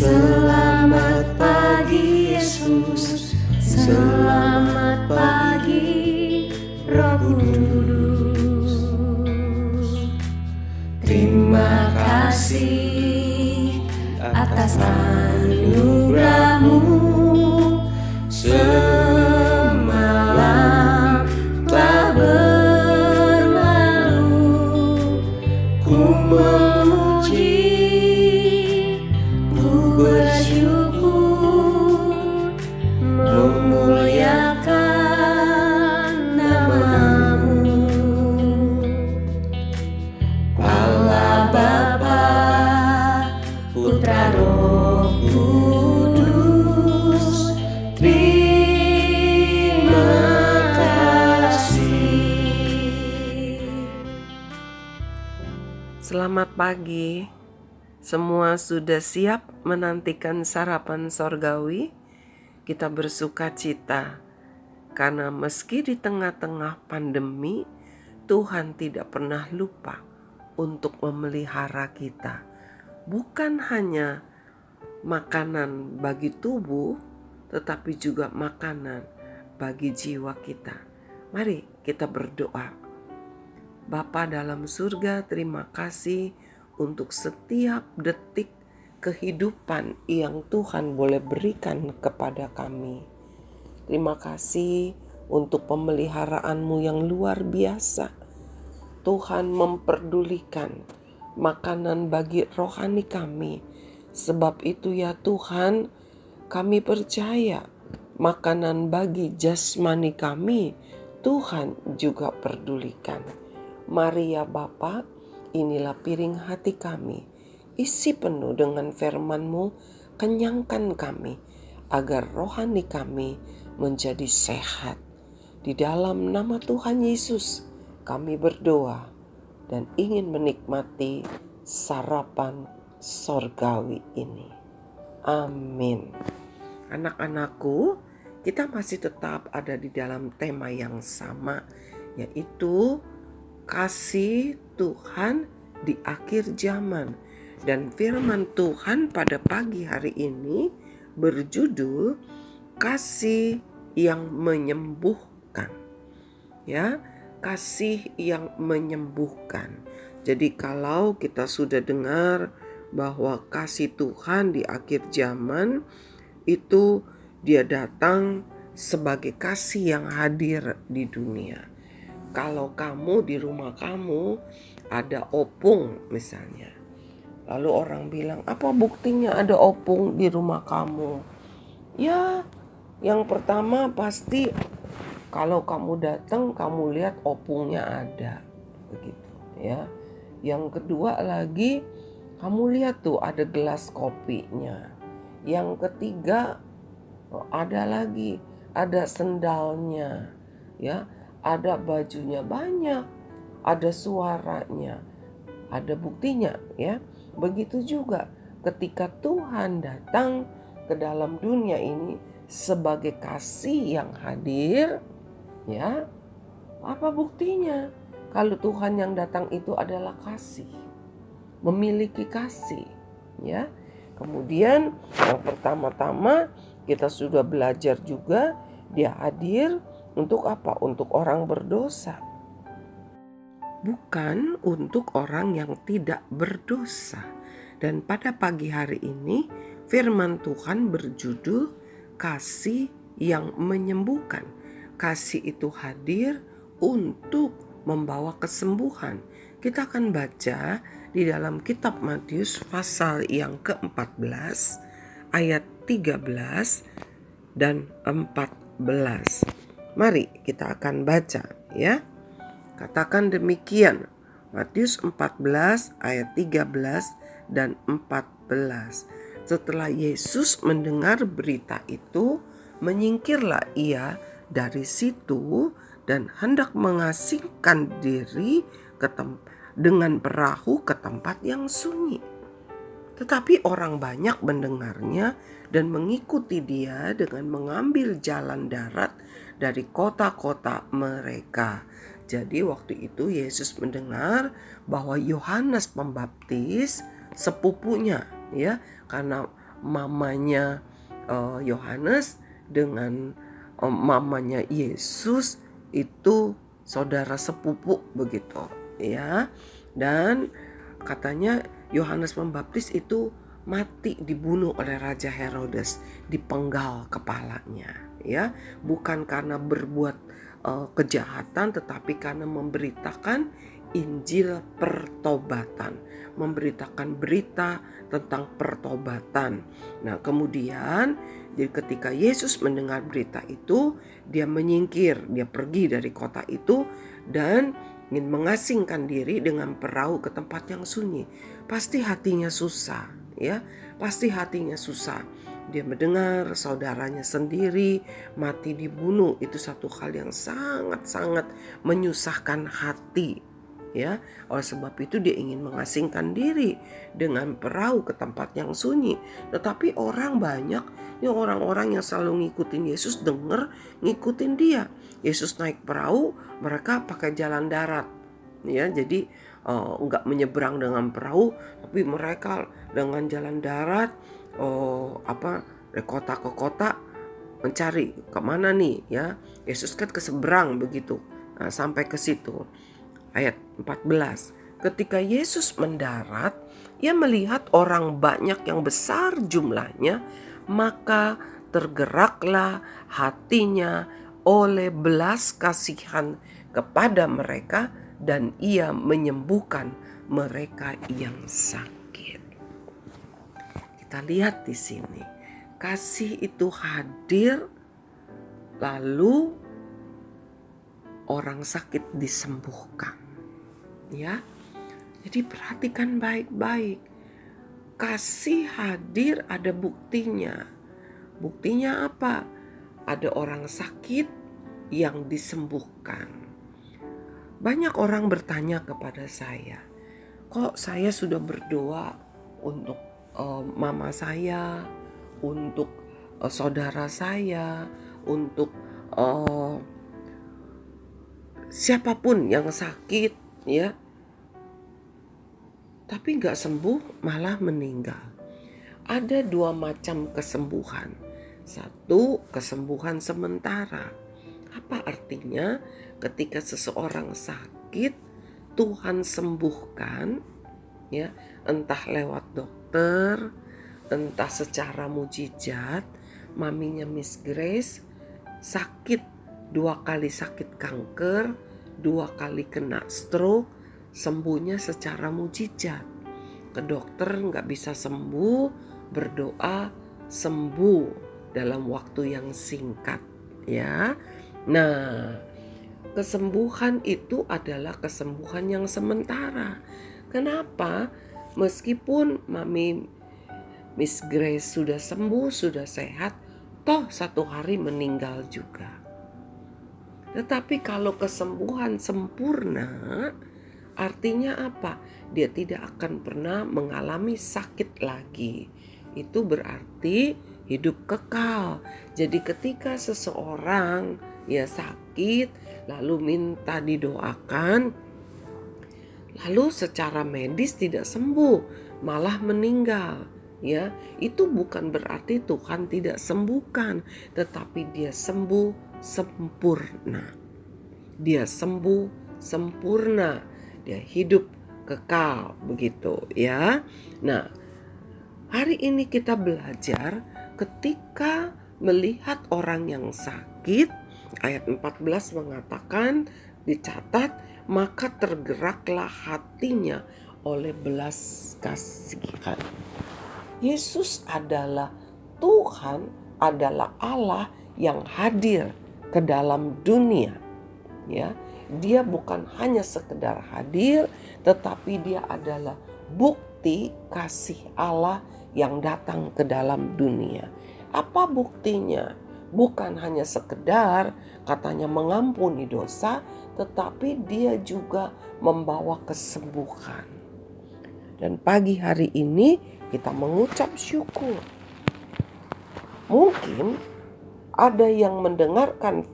Selamat pagi Yesus, selamat pagi Roh Kudus. Terima kasih atas anugerah-Mu. Semalam telah berlalu, ku memuji, ku bersyukur, memuliakan nama-Mu. Allah Bapa, Putra, Roh Kudus, terima kasih. Selamat pagi. Semua sudah siap menantikan sarapan sorgawi? Kita bersuka cita karena meski di tengah-tengah pandemi, Tuhan tidak pernah lupa untuk memelihara kita. Bukan hanya makanan bagi tubuh, tetapi juga makanan bagi jiwa kita. Mari kita berdoa. Bapa dalam surga, terima kasih untuk setiap detik kehidupan yang Tuhan boleh berikan kepada kami. Terima kasih untuk pemeliharaan-Mu yang luar biasa. Tuhan memperdulikan makanan bagi rohani kami. Sebab itu ya Tuhan, kami percaya makanan bagi jasmani kami, Tuhan juga perdulikan. Mari ya Bapa, inilah piring hati kami. Isi penuh dengan firman-Mu, kenyangkan kami, agar rohani kami menjadi sehat. Di dalam nama Tuhan Yesus, kami berdoa dan ingin menikmati sarapan sorgawi ini. Amin. Anak-anakku, kita masih tetap ada di dalam tema yang sama, yaitu kasih Tuhan di akhir zaman. Dan firman Tuhan pada pagi hari ini berjudul kasih yang menyembuhkan. Ya, kasih yang menyembuhkan. Jadi kalau kita sudah dengar bahwa kasih Tuhan di akhir zaman itu dia datang sebagai kasih yang hadir di dunia. Kalau kamu di rumah kamu ada opung misalnya, lalu orang bilang, apa buktinya ada opung di rumah kamu? Ya, yang pertama pasti kalau kamu datang kamu lihat opungnya ada, begitu ya. Yang kedua lagi, kamu lihat tuh ada gelas kopinya. Yang ketiga, ada sendalnya, ya. Ada bajunya banyak, ada suaranya, ada buktinya ya. Begitu juga ketika Tuhan datang ke dalam dunia ini sebagai kasih yang hadir, ya. Apa buktinya? Kalau Tuhan yang datang itu adalah kasih, memiliki kasih, ya. Kemudian yang pertama-tama kita sudah belajar juga, dia hadir untuk apa? Untuk orang berdosa. Bukan untuk orang yang tidak berdosa. Dan pada pagi hari ini firman Tuhan berjudul kasih yang menyembuhkan. Kasih itu hadir untuk membawa kesembuhan. Kita akan baca di dalam kitab Matius pasal yang ke-14 ayat 13 dan 14. Mari kita akan baca ya. Katakan demikian. Matius 14 ayat 13 dan 14. Setelah Yesus mendengar berita itu, menyingkirlah ia dari situ dan hendak mengasingkan diri dengan perahu ke tempat yang sunyi. Tetapi orang banyak mendengarnya dan mengikuti dia dengan mengambil jalan darat dari kota-kota mereka. Jadi waktu itu Yesus mendengar bahwa Yohanes Pembaptis sepupunya, ya, karena mamanya Yohanes dengan mamanya Yesus itu saudara sepupu begitu ya. Dan katanya Yohanes Pembaptis itu mati dibunuh oleh Raja Herodes, dipenggal kepalanya ya, bukan karena berbuat kejahatan tetapi karena memberitakan Injil pertobatan, memberitakan berita tentang pertobatan. Nah, kemudian jadi ketika Yesus mendengar berita itu, dia menyingkir, dia pergi dari kota itu dan ingin mengasingkan diri dengan perahu ke tempat yang sunyi. Pasti hatinya susah, ya. Pasti hatinya susah. Dia mendengar saudaranya sendiri mati dibunuh, itu satu hal yang sangat-sangat menyusahkan hati. Ya, oleh sebab itu dia ingin mengasingkan diri dengan perahu ke tempat yang sunyi. Tetapi orang banyak, ini orang-orang yang selalu ngikutin Yesus, dengar ngikutin dia. Yesus naik perahu, mereka pakai jalan darat. Ya, jadi enggak menyeberang dengan perahu, tapi mereka dengan jalan darat dari kota ke kota mencari kemana nih ya. Yesus kan ke seberang begitu. Nah, sampai ke situ. Ayat 14. Ketika Yesus mendarat, ia melihat orang banyak yang besar jumlahnya, maka tergeraklah hatinya oleh belas kasihan kepada mereka dan ia menyembuhkan mereka yang sakit. Kita lihat di sini, kasih itu hadir, lalu orang sakit disembuhkan. Ya, jadi perhatikan baik-baik. Kasih hadir, ada buktinya. Buktinya apa? Ada orang sakit yang disembuhkan. Banyak orang bertanya kepada saya, kok saya sudah berdoa untuk mama saya, untuk saudara saya, untuk siapapun yang sakit ya, tapi gak sembuh, malah meninggal. Ada dua macam kesembuhan. Satu, kesembuhan sementara. Apa artinya? Ketika seseorang sakit, Tuhan sembuhkan ya, entah lewat dokter, entah secara mujizat. Maminya Miss Grace sakit 2 kali sakit kanker, 2 kali kena stroke, sembuhnya secara mujizat. Ke dokter gak bisa sembuh, berdoa sembuh dalam waktu yang singkat ya. Nah, kesembuhan itu adalah kesembuhan yang sementara. Kenapa? Meskipun Mami Miss Grace sudah sembuh, sudah sehat, toh satu hari meninggal juga. Tetapi kalau kesembuhan sempurna, artinya apa? Dia tidak akan pernah mengalami sakit lagi. Itu berarti hidup kekal. Jadi ketika seseorang ya sakit, lalu minta didoakan, lalu secara medis tidak sembuh, malah meninggal. Ya, itu bukan berarti Tuhan tidak sembuhkan, tetapi dia sembuh sempurna. Dia sembuh sempurna. Dia hidup kekal begitu ya. Nah, hari ini kita belajar ketika melihat orang yang sakit, ayat 14 mengatakan, dicatat, maka tergeraklah hatinya oleh belas kasihan. Yesus adalah Tuhan, adalah Allah yang hadir ke dalam dunia. Ya, dia bukan hanya sekedar hadir, tetapi dia adalah bukti kasih Allah yang datang ke dalam dunia. Apa buktinya? Bukan hanya sekedar katanya mengampuni dosa, tetapi dia juga membawa kesembuhan. Dan pagi hari ini kita mengucap syukur. Mungkin ada yang mendengarkan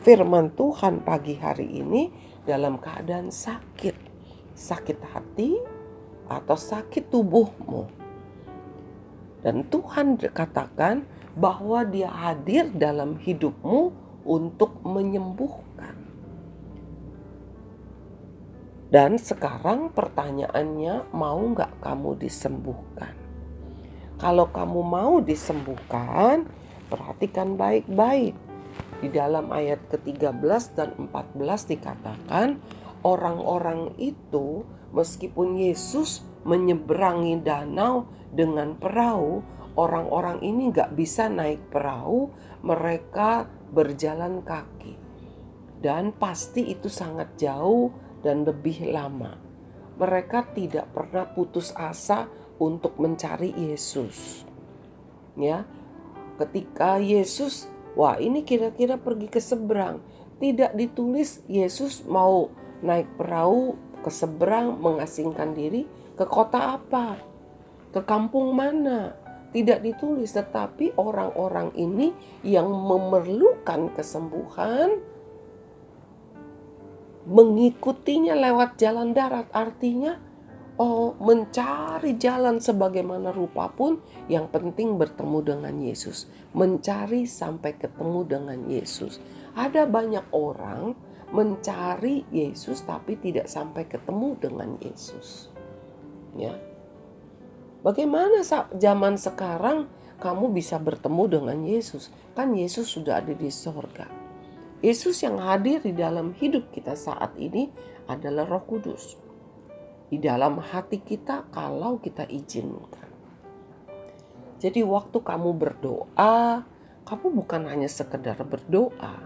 firman Tuhan pagi hari ini dalam keadaan sakit. Sakit hati atau sakit tubuhmu. Dan Tuhan katakan bahwa dia hadir dalam hidupmu untuk menyembuhkan. Dan sekarang pertanyaannya, mau nggak kamu disembuhkan? Kalau kamu mau disembuhkan, perhatikan baik-baik. Di dalam ayat ke-13 dan 14 dikatakan, orang-orang itu meskipun Yesus menyeberangi danau dengan perahu, orang-orang ini gak bisa naik perahu, mereka berjalan kaki. Dan pasti itu sangat jauh dan lebih lama. Mereka tidak pernah putus asa untuk mencari Yesus. Ya, ketika Yesus, wah ini kira-kira pergi ke seberang, tidak ditulis Yesus mau naik perahu ke seberang mengasingkan diri ke kota apa, ke kampung mana. Tidak ditulis, tetapi orang-orang ini yang memerlukan kesembuhan mengikutinya lewat jalan darat. Artinya mencari jalan sebagaimana rupa pun, yang penting bertemu dengan Yesus. Mencari sampai ketemu dengan Yesus. Ada banyak orang mencari Yesus tapi tidak sampai ketemu dengan Yesus. Ya. Bagaimana zaman sekarang kamu bisa bertemu dengan Yesus? Kan Yesus sudah ada di sorga. Yesus yang hadir di dalam hidup kita saat ini adalah Roh Kudus. Di dalam hati kita kalau kita izinkan. Jadi waktu kamu berdoa, kamu bukan hanya sekedar berdoa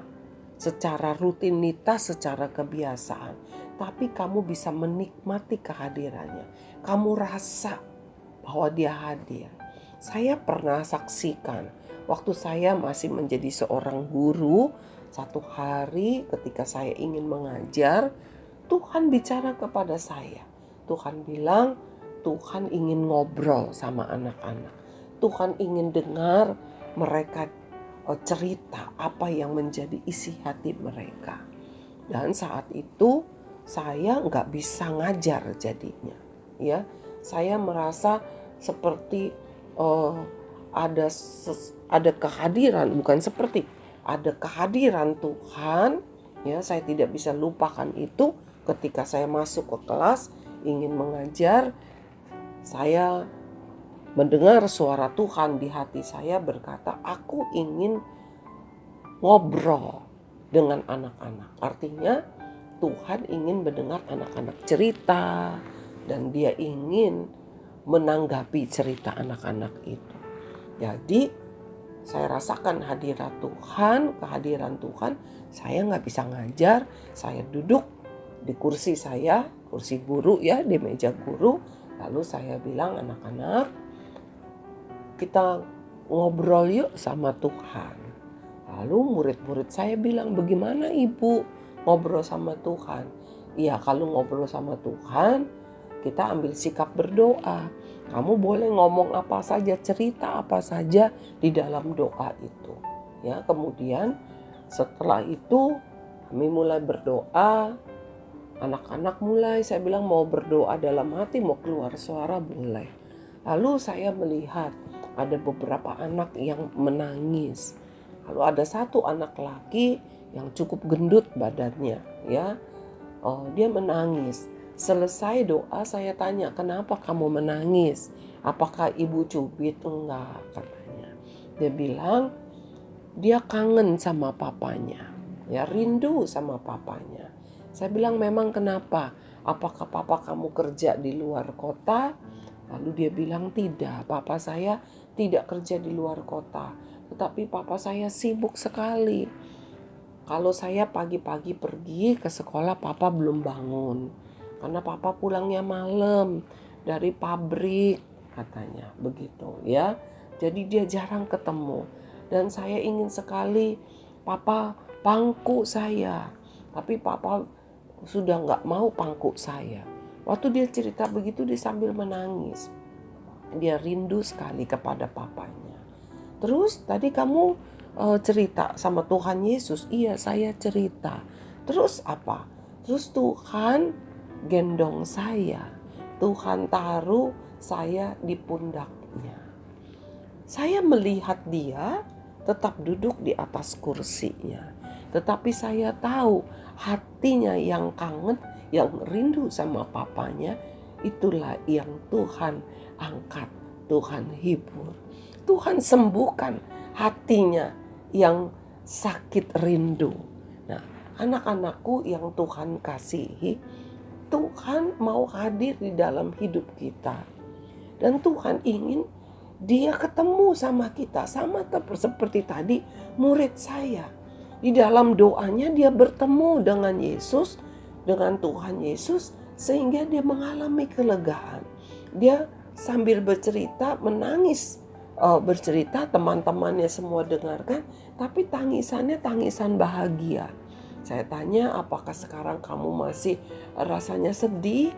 secara rutinitas, secara kebiasaan, tapi kamu bisa menikmati kehadirannya. Kamu rasa bahwa dia hadir. Saya pernah saksikan waktu saya masih menjadi seorang guru, satu hari ketika saya ingin mengajar, Tuhan bicara kepada saya. Tuhan bilang, Tuhan ingin ngobrol sama anak-anak. Tuhan ingin dengar mereka cerita apa yang menjadi isi hati mereka. Dan saat itu saya nggak bisa ngajar jadinya. Ya, saya merasa seperti ada kehadiran, bukan seperti, ada kehadiran Tuhan. Ya, saya tidak bisa lupakan itu ketika saya masuk ke kelas ingin mengajar. Saya mendengar suara Tuhan di hati saya berkata, aku ingin ngobrol dengan anak-anak. Artinya Tuhan ingin mendengar anak-anak cerita dan dia ingin menanggapi cerita anak-anak itu. Jadi saya rasakan kehadiran Tuhan. Saya gak bisa ngajar, saya duduk di kursi saya, kursi guru ya, di meja guru. Lalu saya bilang, anak-anak, kita ngobrol yuk sama Tuhan. Lalu murid-murid saya bilang, bagaimana ibu ngobrol sama Tuhan? Iya, kalau ngobrol sama Tuhan, kita ambil sikap berdoa. Kamu boleh ngomong apa saja, cerita apa saja di dalam doa itu. Ya, kemudian setelah itu kami mulai berdoa. Anak-anak mulai, saya bilang mau berdoa dalam hati, mau keluar suara boleh. Lalu saya melihat ada beberapa anak yang menangis. Lalu ada satu anak laki yang cukup gendut badannya, ya. Dia menangis. Selesai doa saya tanya, kenapa kamu menangis? Apakah ibu cubit? Enggak, katanya. Dia bilang dia kangen sama papanya, ya, rindu sama papanya. Saya bilang, memang kenapa? Apakah papa kamu kerja di luar kota? Lalu dia bilang, tidak, papa saya tidak kerja di luar kota. Tetapi papa saya sibuk sekali. Kalau saya pagi-pagi pergi ke sekolah, papa belum bangun. Karena papa pulangnya malam dari pabrik, katanya begitu ya. Jadi dia jarang ketemu. Dan saya ingin sekali papa pangku saya. Tapi papa sudah gak mau pangku saya. Waktu dia cerita begitu, dia sambil menangis. Dia rindu sekali kepada papanya. Terus tadi kamu cerita sama Tuhan Yesus. Iya, saya cerita. Terus apa? Terus Tuhan gendong saya. Tuhan taruh saya di pundaknya. Saya melihat dia tetap duduk di atas kursinya. Tetapi saya tahu hatinya yang kangen, yang rindu sama papanya, itulah yang Tuhan angkat, Tuhan hibur. Tuhan sembuhkan hatinya yang sakit rindu. Nah, anak-anakku yang Tuhan kasihi, Tuhan mau hadir di dalam hidup kita. Dan Tuhan ingin dia ketemu sama kita. Sama seperti tadi murid saya. Di dalam doanya dia bertemu dengan Yesus, dengan Tuhan Yesus, sehingga dia mengalami kelegaan. Dia sambil bercerita, menangis. Bercerita, teman-temannya semua dengarkan, tapi tangisannya tangisan bahagia. Saya tanya, apakah sekarang kamu masih rasanya sedih?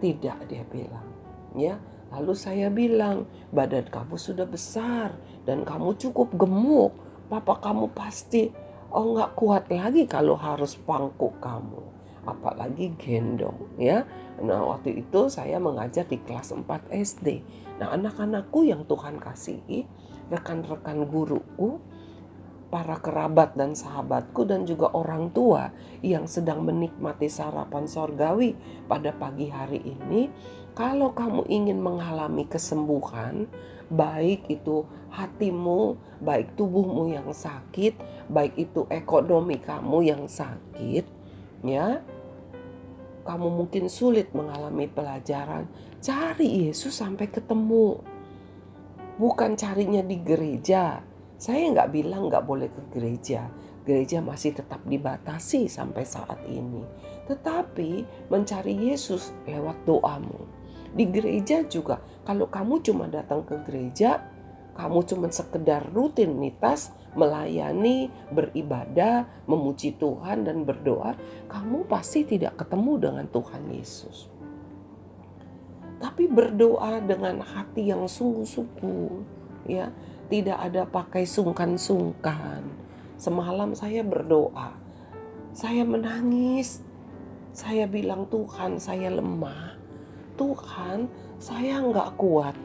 Tidak, dia bilang. Ya, lalu saya bilang, badan kamu sudah besar dan kamu cukup gemuk. Papa kamu pasti nggak kuat lagi kalau harus pangku kamu, apalagi gendong, ya. Nah, waktu itu saya mengajar di kelas 4 SD. Nah, anak-anakku yang Tuhan kasihi, rekan-rekan guruku, para kerabat dan sahabatku, dan juga orang tua yang sedang menikmati sarapan sorgawi pada pagi hari ini, kalau kamu ingin mengalami kesembuhan, baik itu hatimu, baik tubuhmu yang sakit, baik itu ekonomi kamu yang sakit, ya, kamu mungkin sulit mengalami pelajaran, cari Yesus sampai ketemu. Bukan carinya di gereja. Saya nggak bilang nggak boleh ke gereja. Gereja masih tetap dibatasi sampai saat ini. Tetapi mencari Yesus lewat doamu. Di gereja juga, kalau kamu cuma datang ke gereja, kamu cuma sekedar rutinitas melayani, beribadah, memuji Tuhan dan berdoa, kamu pasti tidak ketemu dengan Tuhan Yesus. Tapi berdoa dengan hati yang sungguh-sungguh, ya, tidak ada pakai sungkan-sungkan. Semalam saya berdoa, saya menangis, saya bilang, Tuhan, saya lemah, Tuhan, saya nggak kuat.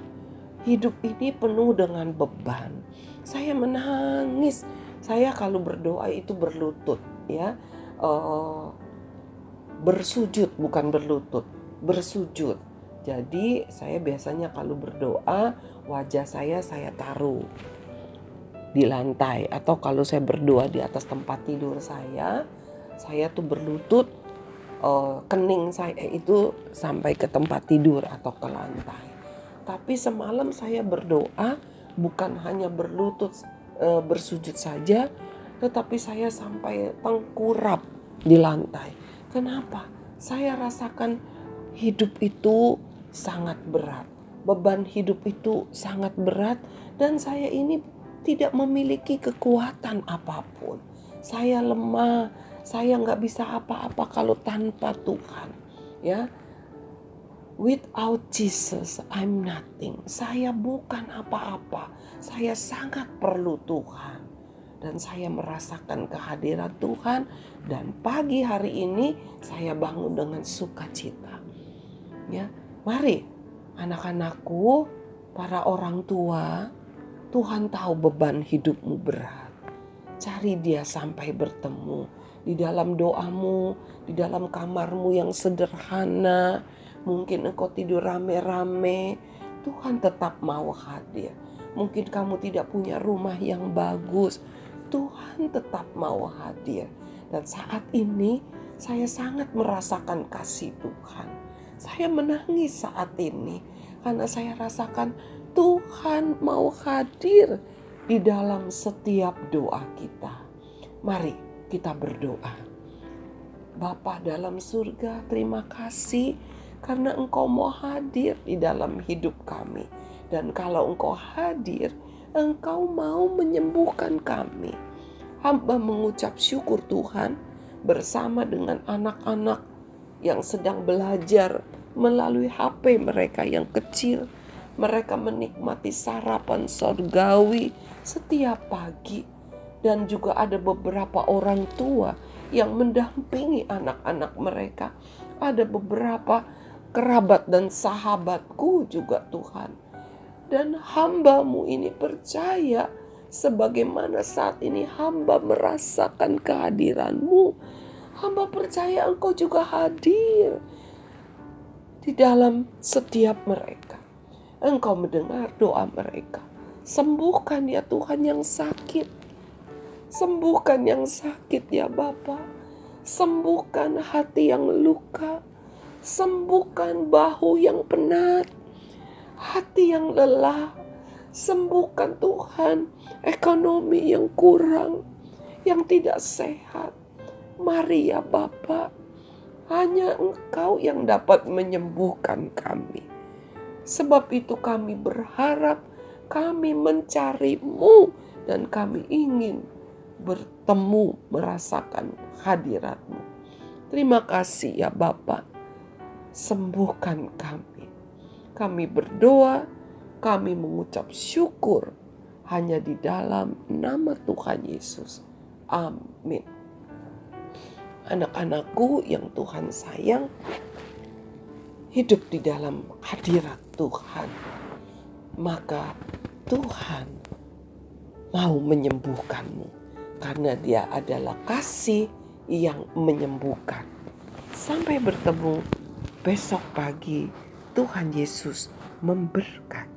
Hidup ini penuh dengan beban. Saya menangis. Saya kalau berdoa itu berlutut, ya, bersujud, bukan berlutut, bersujud. Jadi saya biasanya kalau berdoa, wajah saya taruh di lantai, atau kalau saya berdoa di atas tempat tidur saya tuh berlutut, kening saya itu sampai ke tempat tidur atau ke lantai. Tapi semalam saya berdoa bukan hanya berlutut, bersujud saja, tetapi saya sampai tengkurap di lantai. Kenapa? Saya rasakan hidup itu sangat berat. Beban hidup itu sangat berat, dan saya ini tidak memiliki kekuatan apapun. Saya lemah, saya nggak bisa apa-apa kalau tanpa Tuhan, ya. Without Jesus, I'm nothing. Saya bukan apa-apa. Saya sangat perlu Tuhan. Dan saya merasakan kehadiran Tuhan. Dan pagi hari ini saya bangun dengan sukacita. Ya, mari anak-anakku, para orang tua, Tuhan tahu beban hidupmu berat. Cari Dia sampai bertemu di dalam doamu, di dalam kamarmu yang sederhana. Mungkin engkau tidur rame-rame, Tuhan tetap mau hadir. Mungkin kamu tidak punya rumah yang bagus, Tuhan tetap mau hadir. Dan saat ini saya sangat merasakan kasih Tuhan. Saya menangis saat ini karena saya rasakan Tuhan mau hadir di dalam setiap doa kita. Mari kita berdoa. Bapa dalam surga, terima kasih karena Engkau mau hadir di dalam hidup kami. Dan kalau Engkau hadir, Engkau mau menyembuhkan kami. Hamba mengucap syukur Tuhan bersama dengan anak-anak yang sedang belajar melalui HP mereka yang kecil. Mereka menikmati sarapan sorgawi setiap pagi. Dan juga ada beberapa orang tua yang mendampingi anak-anak mereka. Ada beberapa kerabat dan sahabatku juga Tuhan Dan hamba-Mu ini percaya sebagaimana saat ini hamba merasakan kehadiran-Mu. Hamba percaya Engkau juga hadir di dalam setiap mereka. Engkau mendengar doa mereka. Sembuhkan ya Tuhan yang sakit. Sembuhkan yang sakit ya Bapa. Sembuhkan hati yang luka. Sembuhkan bahu yang penat. Hati yang lelah. Sembuhkan Tuhan ekonomi yang kurang, yang tidak sehat. Mari ya Bapa, hanya Engkau yang dapat menyembuhkan kami. Sebab itu kami berharap, kami mencari-Mu, dan kami ingin bertemu, merasakan hadirat-Mu. Terima kasih ya Bapa, sembuhkan kami. Kami berdoa, kami mengucap syukur hanya di dalam nama Tuhan Yesus. Amin. Anak-anakku yang Tuhan sayang, hidup di dalam hadirat Tuhan, maka Tuhan mau menyembuhkanmu karena Dia adalah kasih yang menyembuhkan. Sampai bertemu besok pagi. Tuhan Yesus memberkati.